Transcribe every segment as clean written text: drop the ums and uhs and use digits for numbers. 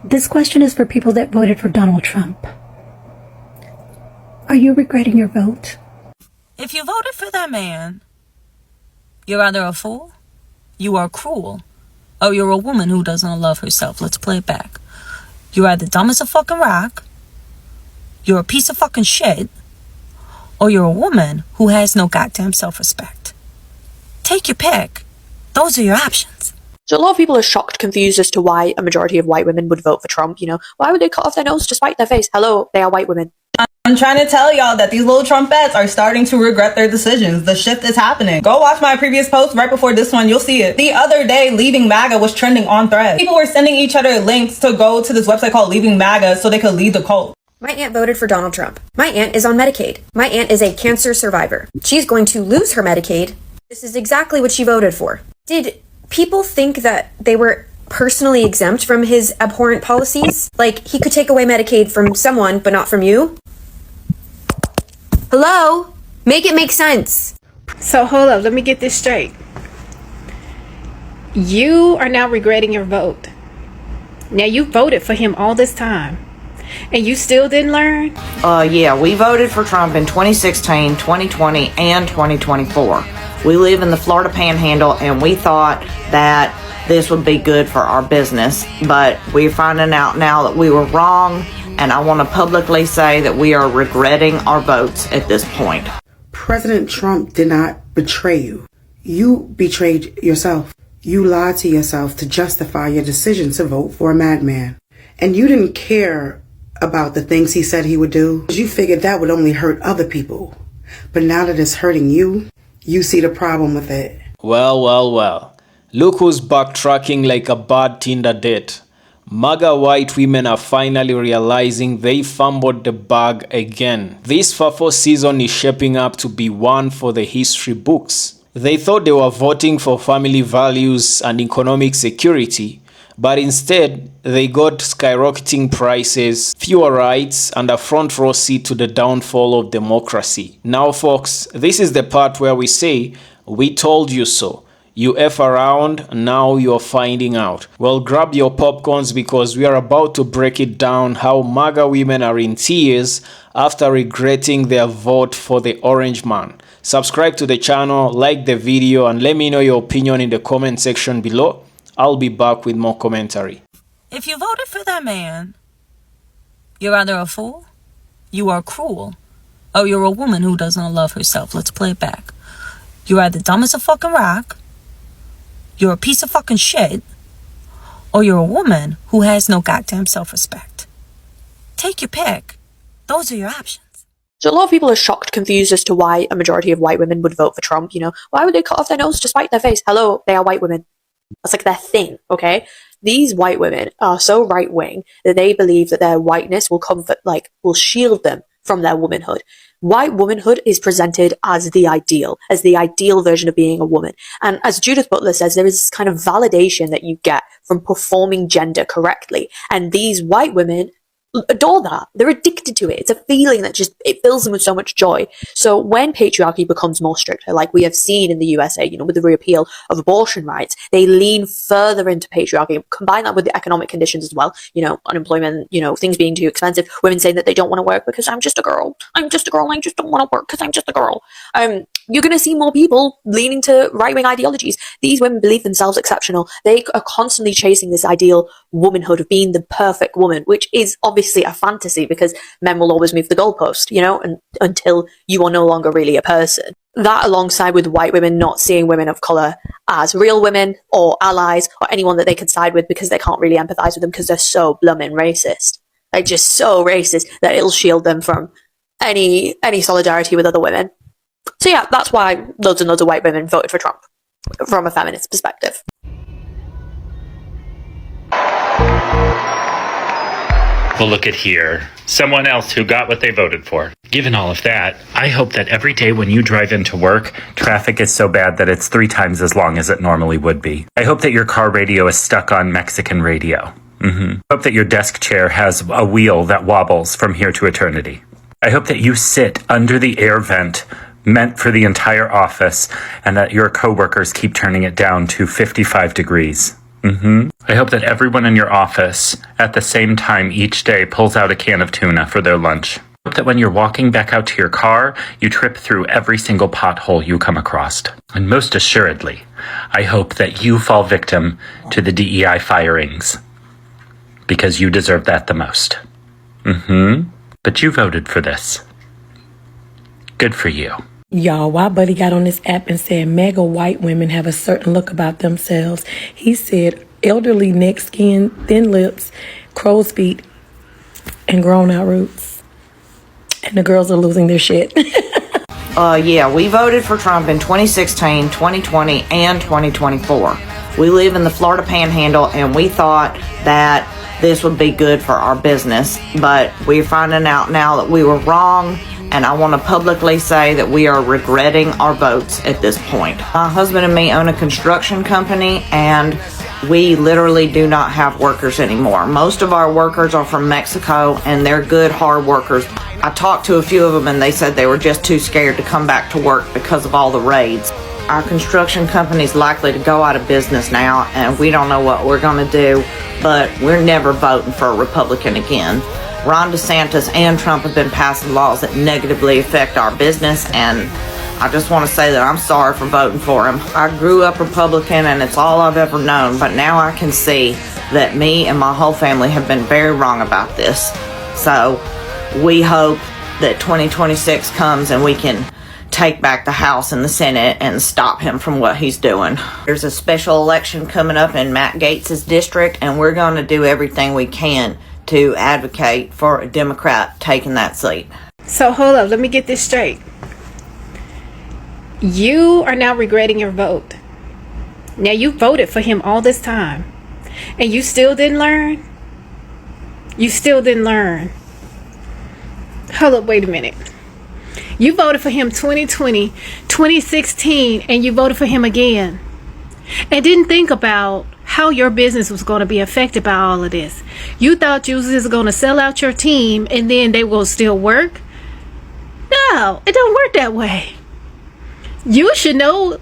This question is for people that voted for Donald Trump. Are you regretting your vote? If you voted for that man, you're either a fool, you are cruel, or you're a woman who doesn't love herself. Let's play it back. You're either dumb as a fucking rock, you're a piece of fucking shit, or you're a woman who has no goddamn self-respect. Take your pick. Those are your options. So a lot of people are shocked, confused as to why a majority of white women would vote for Trump. You know, why would they cut off their nose to spite their face? Hello, they are white women. I'm trying to tell y'all that these little Trumpettes are starting to regret their decisions. The shift is happening. Go watch my previous post right before this one. You'll see it. The other day, Leaving MAGA was trending on Threads. People were sending each other links to go to this website called Leaving MAGA so they could leave the cult. My aunt voted for Donald Trump. My aunt is on Medicaid. My aunt is a cancer survivor. She's going to lose her Medicaid. This is exactly what she voted for. Did people think that they were personally exempt from his abhorrent policies? Like, he could take away Medicaid from someone, but not from you? Hello? Make it make sense. So hold up, let me get this straight. You are now regretting your vote. Now you voted for him all this time, and you still didn't learn? Yeah, we voted for Trump in 2016, 2020, and 2024. We live in the Florida Panhandle, and we thought that this would be good for our business, but we're finding out now that we were wrong, and I want to publicly say that we are regretting our votes at this point. President Trump did not betray you. You betrayed yourself. You lied to yourself to justify your decision to vote for a madman. And you didn't care about the things he said he would do, because you figured that would only hurt other people. But now that it's hurting you, you see the problem with it. Well. Look who's backtracking like a bad Tinder date. MAGA white women are finally realizing they fumbled the bag again. This FAFO season is shaping up to be one for the history books. They thought they were voting for family values and economic security, but instead they got skyrocketing prices, fewer rights, and a front row seat to the downfall of democracy. Now folks, this is the part where we say, we told you so. You F around, now you're finding out. Well, grab your popcorns because we are about to break it down how MAGA women are in tears after regretting their vote for the orange man. Subscribe to the channel, like the video, and let me know your opinion in the comment section below. I'll be back with more commentary. If you voted for that man, you're either a fool, you are cruel, or you're a woman who doesn't love herself. Let's play it back. You're either dumb as a fucking rock, you're a piece of fucking shit, or you're a woman who has no goddamn self-respect. Take your pick. Those are your options. So a lot of people are shocked, confused as to why a majority of white women would vote for Trump. You know, why would they cut off their nose to spite their face? Hello, they are white women. That's like their thing, okay? These white women are so right-wing that they believe that their whiteness will comfort, will shield them from their womanhood. White womanhood is presented as the ideal version of being a woman. And as Judith Butler says, there is this kind of validation that you get from performing gender correctly. And these white women adore that. They're addicted to it. It's a feeling that it fills them with so much joy. So when patriarchy becomes more stricter, like we have seen in the USA, with the repeal of abortion rights, they lean further into patriarchy. Combine that with the economic conditions as well, unemployment, things being too expensive, women saying that they don't want to work because I'm just a girl. I just don't want to work because I'm just a girl. You're going to see more people leaning to right-wing ideologies. These women believe themselves exceptional. They are constantly chasing this ideal womanhood of being the perfect woman, which is obviously a fantasy because men will always move the goalpost, and until you are no longer really a person. That alongside with white women not seeing women of colour as real women or allies or anyone that they could side with because they can't really empathise with them because they're so blooming racist. Just so racist that it'll shield them from any solidarity with other women. So yeah, that's why loads and loads of white women voted for Trump from a feminist perspective. Well, look at here. Someone else who got what they voted for. Given all of that, I hope that every day when you drive into work, traffic is so bad that it's 3 times as long as it normally would be. I hope that your car radio is stuck on Mexican radio. I hope that your desk chair has a wheel that wobbles from here to eternity. I hope that you sit under the air vent meant for the entire office and that your coworkers keep turning it down to 55 degrees. I hope that everyone in your office at the same time each day pulls out a can of tuna for their lunch. I hope that when you're walking back out to your car, you trip through every single pothole you come across. And most assuredly, I hope that you fall victim to the DEI firings, because you deserve that the most. But you voted for this. Good for you. Y'all, why Buddy got on this app and said MAGA white women have a certain look about themselves. He said elderly neck skin, thin lips, crow's feet, and grown out roots. And the girls are losing their shit. Yeah, we voted for Trump in 2016, 2020, and 2024. We live in the Florida Panhandle, and we thought that this would be good for our business, but we're finding out now that we were wrong, and I want to publicly say that we are regretting our votes at this point. My husband and me own a construction company, and we literally do not have workers anymore. Most of our workers are from Mexico, and they're good, hard workers. I talked to a few of them, and they said they were just too scared to come back to work because of all the raids. Our construction company is likely to go out of business now, and we don't know what we're going to do, but we're never voting for a Republican again. Ron DeSantis and Trump have been passing laws that negatively affect our business, and I just want to say that I'm sorry for voting for him. I grew up Republican, and it's all I've ever known, but now I can see that me and my whole family have been very wrong about this. So we hope that 2026 comes and we can take back the House and the Senate and stop him from what he's doing. There's a special election coming up in Matt Gaetz's district, and we're going to do everything we can to advocate for a Democrat taking that seat. So hold up, let me get this straight. You are now regretting your vote. Now you voted for him all this time, and you still didn't learn? You still didn't learn. Hold up, wait a minute. You voted for him 2020, 2016, and you voted for him again. And didn't think about how your business was going to be affected by all of this. You thought you was just going to sell out your team and then they will still work? No, it don't work that way. You should know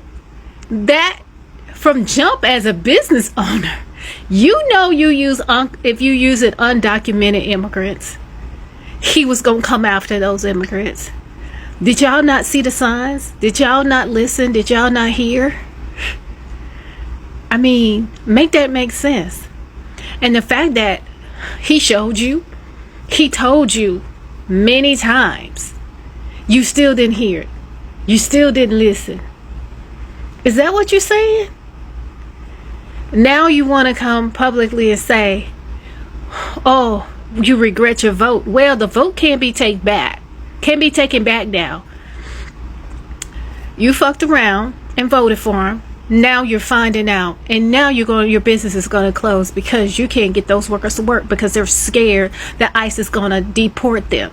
that from jump as a business owner. You know if you use it undocumented immigrants, he was going to come after those immigrants. Did y'all not see the signs? Did y'all not listen? Did y'all not hear? I mean, make that make sense. And the fact that he showed you, he told you many times, you still didn't hear it. You still didn't listen. Is that what you're saying? Now you want to come publicly and say, oh, you regret your vote. Well, the vote can't be taken back. Can't be taken back now. You fucked around and voted for him. Now you're finding out, and now your business is going to close because you can't get those workers to work because they're scared that ICE is going to deport them.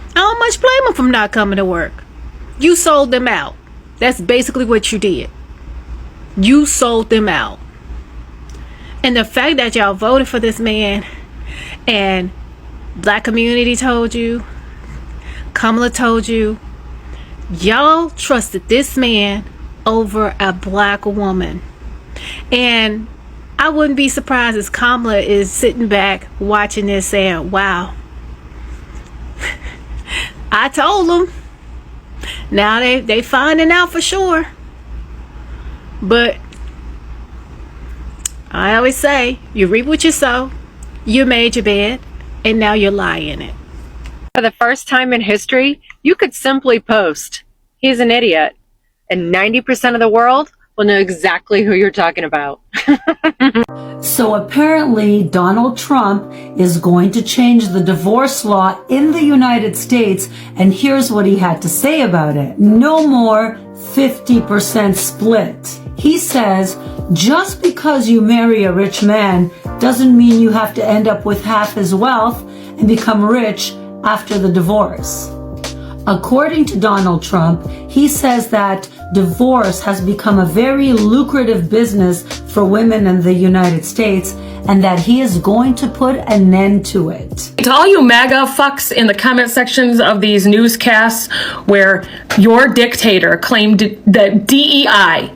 I don't much blame them for not coming to work. You sold them out. That's basically what you did. You sold them out. And the fact that y'all voted for this man, and black community told you, Kamala told you, y'all trusted this man over a black woman. And I wouldn't be surprised if Kamala is sitting back watching this saying, wow, I told them. Now they finding out for sure. But I always say, you reap what you sow. You made your bed, and now you're lying in it. For the first time in history, you could simply post, he's an idiot, and 90% of the world will know exactly who you're talking about. So apparently Donald Trump is going to change the divorce law in the United States, and here's what he had to say about it. No more 50% split. He says, just because you marry a rich man doesn't mean you have to end up with half his wealth and become rich after the divorce. According to Donald Trump, he says that divorce has become a very lucrative business for women in the United States, and that he is going to put an end to it. To all you MAGA fucks in the comment sections of these newscasts where your dictator claimed that DEI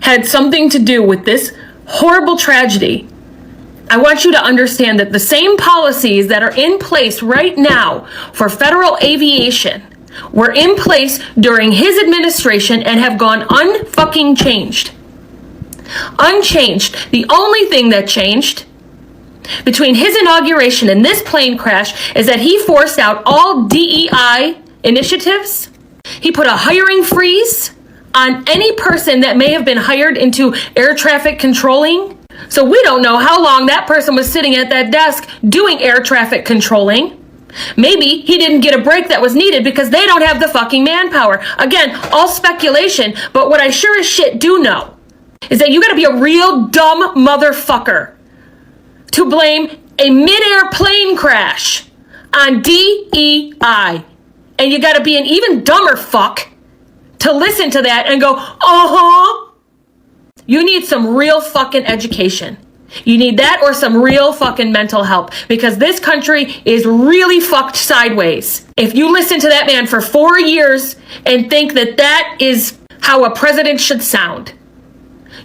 had something to do with this horrible tragedy, I want you to understand that the same policies that are in place right now for federal aviation were in place during his administration and have gone unfucking changed. Unchanged. The only thing that changed between his inauguration and this plane crash is that he forced out all DEI initiatives. He put a hiring freeze on any person that may have been hired into air traffic controlling. So we don't know how long that person was sitting at that desk doing air traffic controlling. Maybe he didn't get a break that was needed because they don't have the fucking manpower. Again, all speculation, but what I sure as shit do know is that you gotta be a real dumb motherfucker to blame a mid-air plane crash on DEI. And you gotta be an even dumber fuck to listen to that and go, uh-huh. You need some real fucking education. You need that or some real fucking mental help because this country is really fucked sideways. If you listen to that man for 4 years and think that that is how a president should sound.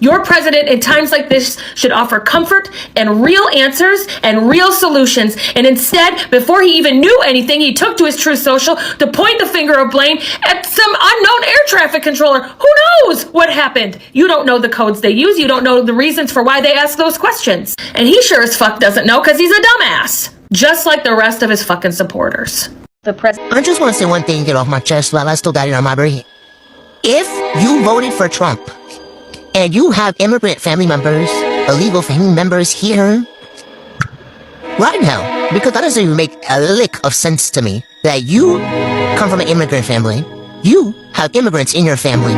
Your president in times like this should offer comfort and real answers and real solutions. And instead, before he even knew anything, he took to his Truth Social to point the finger of blame at some unknown air traffic controller. Who knows what happened? You don't know the codes they use. You don't know the reasons for why they ask those questions. And he sure as fuck doesn't know because he's a dumbass. Just like the rest of his fucking supporters. I just want to say one thing, get off my chest while I still got it on my brain. If you voted for Trump, and you have immigrant family members, illegal family members here right now, because that doesn't even make a lick of sense to me, that you come from an immigrant family, you have immigrants in your family,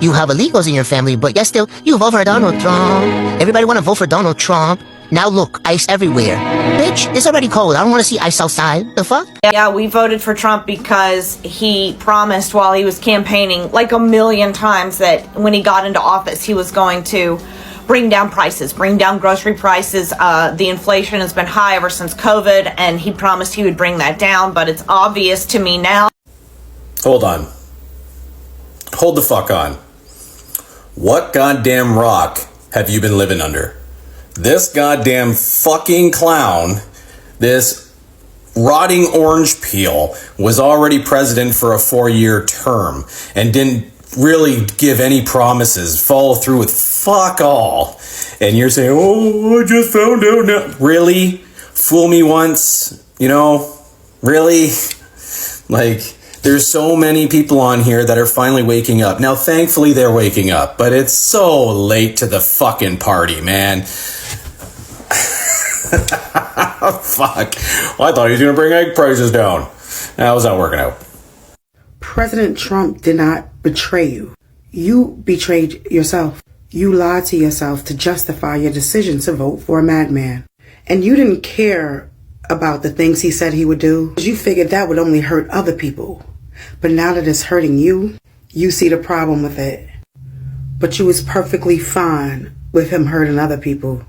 you have illegals in your family, but yet still, you vote for Donald Trump. Everybody want to vote for Donald Trump. Now look, ice everywhere. Bitch, it's already cold. I don't want to see ice outside. The fuck? Yeah, we voted for Trump because he promised while he was campaigning like a million times that when he got into office, he was going to bring down prices, bring down grocery prices. The inflation has been high ever since COVID, and he promised he would bring that down, but it's obvious to me now. Hold on. Hold the fuck on. What goddamn rock have you been living under? This goddamn fucking clown, this rotting orange peel, was already president for a 4-year term and didn't really give any promises, follow through with fuck all. And you're saying, oh, I just found out now. Really? Fool me once? You know? Really? Like, there's so many people on here that are finally waking up. Now, thankfully, they're waking up, but it's so late to the fucking party, man. Fuck. Well, I thought he was going to bring egg prices down. How's that working out? President Trump did not betray you. You betrayed yourself. You lied to yourself to justify your decision to vote for a madman. And you didn't care about the things he said he would do because you figured that would only hurt other people. But now that it's hurting you, you see the problem with it. But you was perfectly fine with him hurting other people.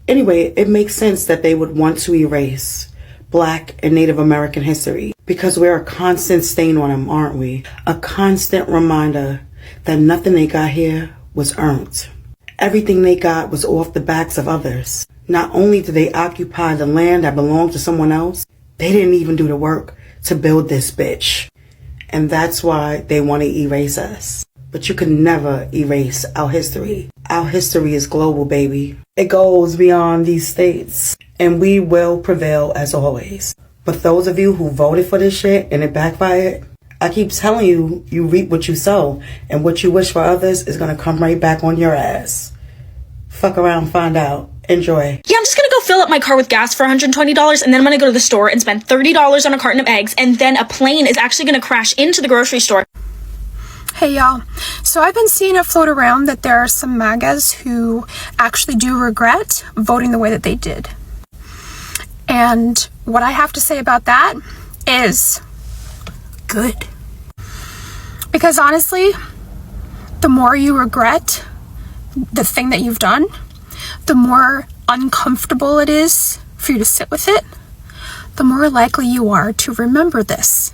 Anyway, it makes sense that they would want to erase Black and Native American history because we're a constant stain on them, aren't we? A constant reminder that nothing they got here was earned. Everything they got was off the backs of others. Not only did they occupy the land that belonged to someone else, they didn't even do the work to build this bitch. And that's why they want to erase us. But you can never erase our history. Our history is global, baby. It goes beyond these states. And we will prevail as always. But those of you who voted for this shit and it backfired, I keep telling you, you reap what you sow. And what you wish for others is going to come right back on your ass. Fuck around, find out. Enjoy. Yeah, I'm just gonna go fill up my car with gas for $120 and then I'm gonna go to the store and spend $30 on a carton of eggs and then a plane is actually gonna crash into the grocery store. Hey y'all, so I've been seeing it float around that there are some MAGAs who actually do regret voting the way that they did. And what I have to say about that is good. Because honestly, the more you regret the thing that you've done, the more uncomfortable it is for you to sit with it, the more likely you are to remember this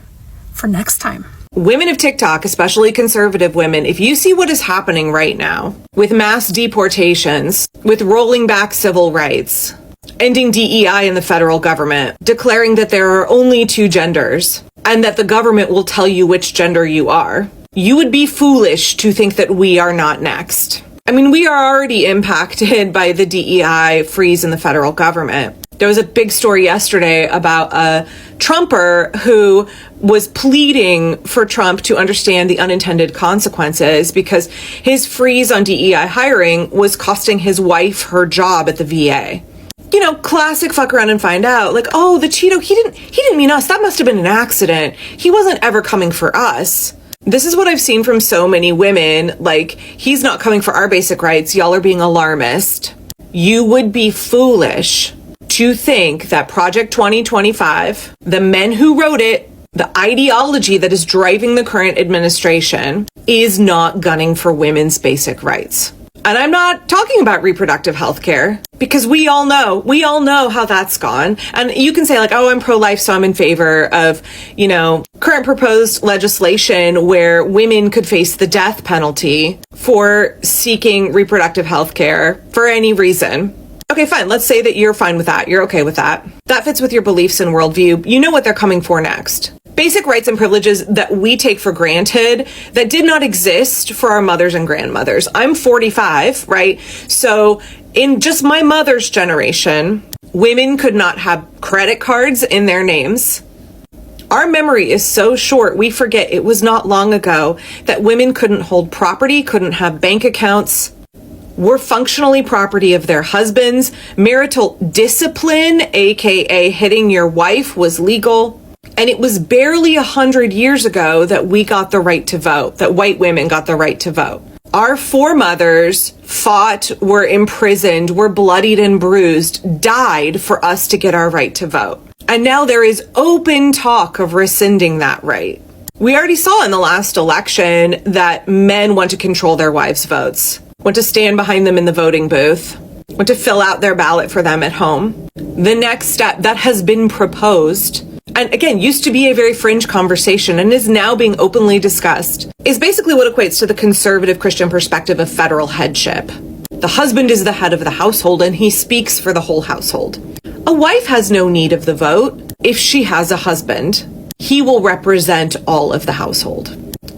for next time. Women of TikTok, especially conservative women, if you see what is happening right now with mass deportations, with rolling back civil rights, ending DEI in the federal government, declaring that there are only two genders, and that the government will tell you which gender you are, you would be foolish to think that we are not next. I mean, we are already impacted by the DEI freeze in the federal government. There was a big story yesterday about a Trumper who was pleading for Trump to understand the unintended consequences because his freeze on DEI hiring was costing his wife her job at the VA. You know, classic fuck around and find out. Like, oh, the Cheeto, he didn't mean us. That must have been an accident. He wasn't ever coming for us. This is what I've seen from so many women. Like, he's not coming for our basic rights. Y'all are being alarmist. You would be foolish to think that Project 2025, the men who wrote it, the ideology that is driving the current administration, is not gunning for women's basic rights. And I'm not talking about reproductive health care, because we all know how that's gone. And you can say like, oh, I'm pro-life, so I'm in favor of, you know, current proposed legislation where women could face the death penalty for seeking reproductive health care for any reason. Okay, fine. Let's say that you're fine with that. You're okay with that. That fits with your beliefs and worldview. You know what they're coming for next. Basic rights and privileges that we take for granted that did not exist for our mothers and grandmothers. I'm 45, right? So in just my mother's generation, women could not have credit cards in their names. Our memory is so short, we forget it was not long ago that women couldn't hold property, couldn't have bank accounts, were functionally property of their husbands. Marital discipline, aka hitting your wife, was legal. And it was barely 100 years ago that we got the right to vote, that white women got the right to vote. Our foremothers fought, were imprisoned, were bloodied and bruised, died for us to get our right to vote. And now there is open talk of rescinding that right. We already saw in the last election that men want to control their wives' votes, want to stand behind them in the voting booth, want to fill out their ballot for them at home. The next step that has been proposed, and again, used to be a very fringe conversation and is now being openly discussed, is basically what equates to the conservative Christian perspective of federal headship. The husband is the head of the household and he speaks for the whole household. A wife has no need of the vote if she has a husband. He will represent all of the household.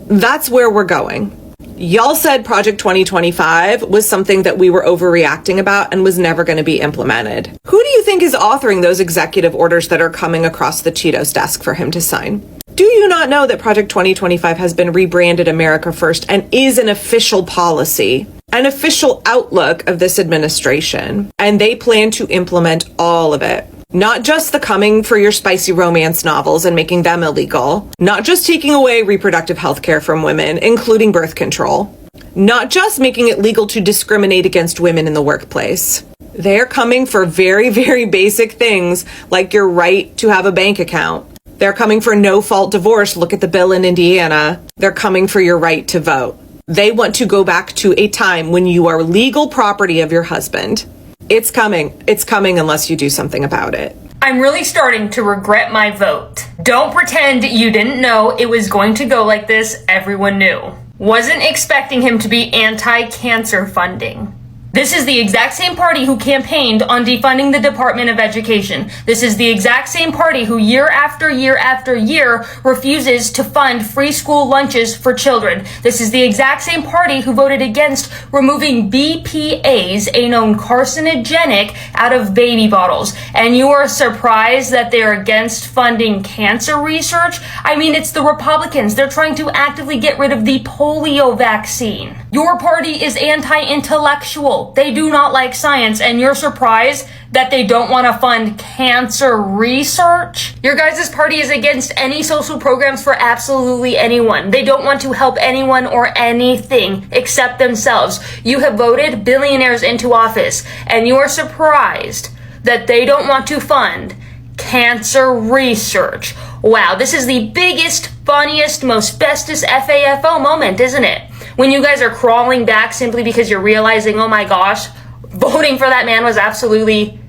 That's where we're going. Y'all said Project 2025 was something that we were overreacting about and was never going to be implemented. Who do you think is authoring those executive orders that are coming across the Cheetos desk for him to sign? Do you not know that Project 2025 has been rebranded America First and is an official policy, an official outlook of this administration? And they plan to implement all of it. Not just the coming for your spicy romance novels and making them illegal. Not just taking away reproductive health care from women, including birth control. Not just making it legal to discriminate against women in the workplace. They're coming for very, very basic things like your right to have a bank account. They're coming for no-fault divorce. Look at the bill in Indiana. They're coming for your right to vote. They want to go back to a time when you are legal property of your husband. It's coming. It's coming unless you do something about it. I'm really starting to regret my vote. Don't pretend you didn't know it was going to go like this. Everyone knew. Wasn't expecting him to be anti-cancer funding. This is the exact same party who campaigned on defunding the Department of Education. This is the exact same party who year after year after year refuses to fund free school lunches for children. This is the exact same party who voted against removing BPAs, a known carcinogenic, out of baby bottles. And you are surprised that they're against funding cancer research? I mean, it's the Republicans. They're trying to actively get rid of the polio vaccine. Your party is anti-intellectual. They do not like science, and you're surprised that they don't want to fund cancer research? Your guys' party is against any social programs for absolutely anyone. They don't want to help anyone or anything except themselves. You have voted billionaires into office, and you are surprised that they don't want to fund cancer research. Wow, this is the biggest, funniest, most bestest FAFO moment, isn't it? When you guys are crawling back simply because you're realizing, oh my gosh, voting for that man was absolutely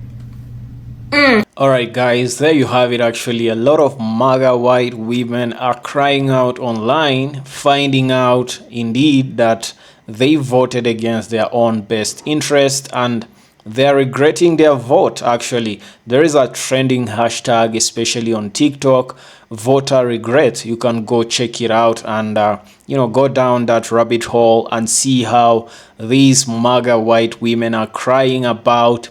Alright guys, there you have it. Actually, a lot of MAGA white women are crying out online, finding out indeed that they voted against their own best interest and they're regretting their vote. Actually, there is a trending hashtag, especially on TikTok, voter regret. You can go check it out and go down that rabbit hole and see how these MAGA white women are crying about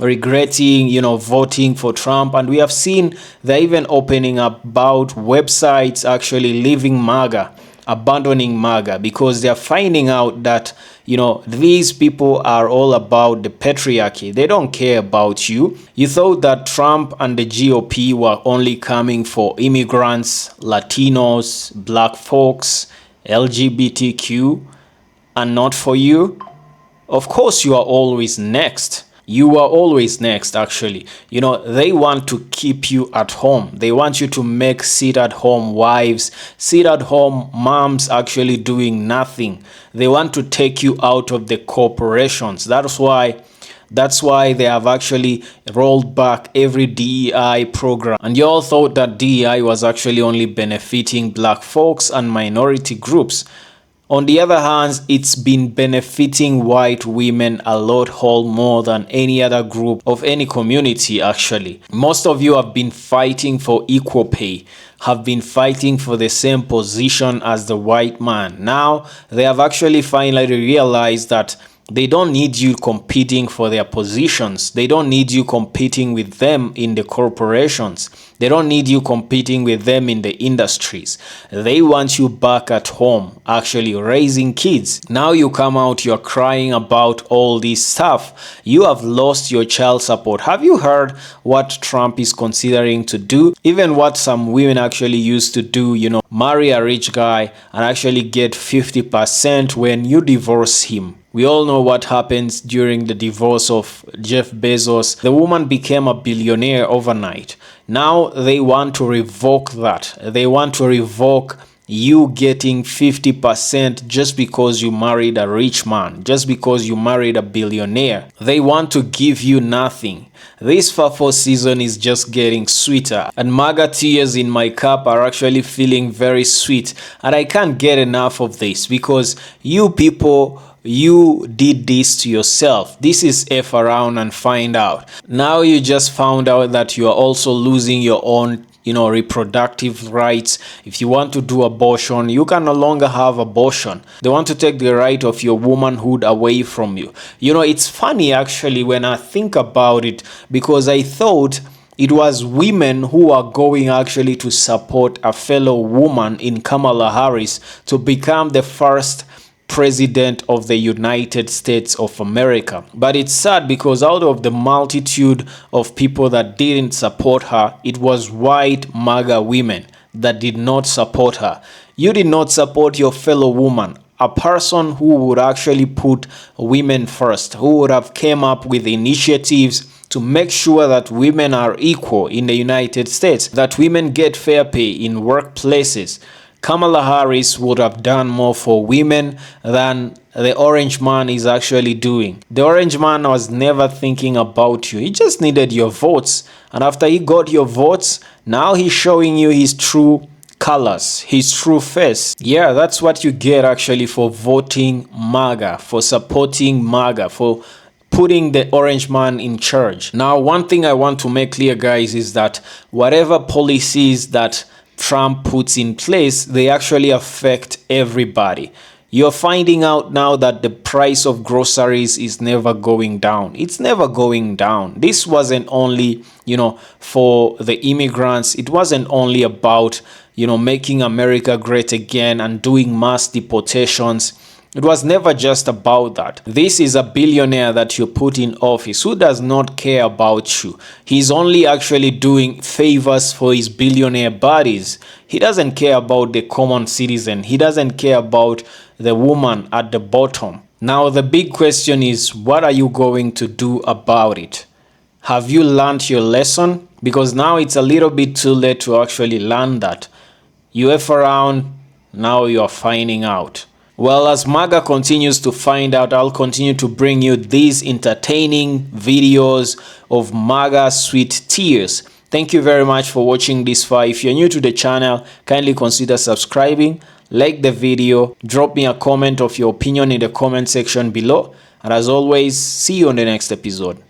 regretting voting for Trump. And we have seen they're even opening up about websites actually leaving MAGA, abandoning MAGA, because they're finding out that these people are all about the patriarchy. They don't care about you. You thought that Trump and the GOP were only coming for immigrants, Latinos, black folks, LGBTQ, and not for you. Of course you are always next. You are always next, actually. They want to keep you at home. They want you to make sit-at-home wives, sit-at-home moms actually doing nothing. They want to take you out of the corporations. That's why they have actually rolled back every DEI program. And you all thought that DEI was actually only benefiting black folks and minority groups. On the other hand, it's been benefiting white women a lot whole more than any other group of any community, actually. Most of you have been fighting for equal pay, have been fighting for the same position as the white man. Now, they have actually finally realized that they don't need you competing for their positions. They don't need you competing with them in the corporations. They don't need you competing with them in the industries. They want you back at home, actually raising kids. Now you come out, you're crying about all this stuff. You have lost your child support. Have you heard what Trump is considering to do? Even what some women actually used to do, marry a rich guy and actually get 50% when you divorce him. We all know what happens during the divorce of Jeff Bezos. The woman became a billionaire overnight. Now they want to revoke that. They want to revoke you getting 50% just because you married a rich man, just because you married a billionaire. They want to give you nothing. This FAFO season is just getting sweeter, and MAGA tears in my cup are actually feeling very sweet, and I can't get enough of this because you people, you did this to yourself. This is F around and find out. Now you just found out that you are also losing your own reproductive rights. If you want to do abortion, you can no longer have abortion. They want to take the right of your womanhood away from you. It's funny actually when I think about it, because I thought it was women who are going actually to support a fellow woman in Kamala Harris to become the first president of the United States of America. But it's sad because out of the multitude of people that didn't support her, it was white MAGA women that did not support her. You did not support your fellow woman, a person who would actually put women first, who would have came up with initiatives to make sure that women are equal in the United States, that women get fair pay in workplaces. Kamala Harris would have done more for women than the orange man is actually doing. The orange man was never thinking about you. He just needed your votes. And after he got your votes, now he's showing you his true colors, his true face. Yeah, that's what you get actually for voting MAGA, for supporting MAGA, for putting the orange man in charge. Now, one thing I want to make clear, guys, is that whatever policies that Trump puts in place, they actually affect everybody. You're finding out now that the price of groceries is never going down. It's never going down. This wasn't only, for the immigrants. It wasn't only about, making America great again and doing mass deportations. It was never just about that. This is a billionaire that you put in office who does not care about you. He's only actually doing favors for his billionaire buddies. He doesn't care about the common citizen. He doesn't care about the woman at the bottom. Now, the big question is, what are you going to do about it? Have you learned your lesson? Because now it's a little bit too late to actually learn that. You F around, now you are finding out. Well, as MAGA continues to find out, I'll continue to bring you these entertaining videos of MAGA sweet tears. Thank you very much for watching this far. If you're new to the channel, kindly consider subscribing, like the video, drop me a comment of your opinion in the comment section below. And as always, see you on the next episode.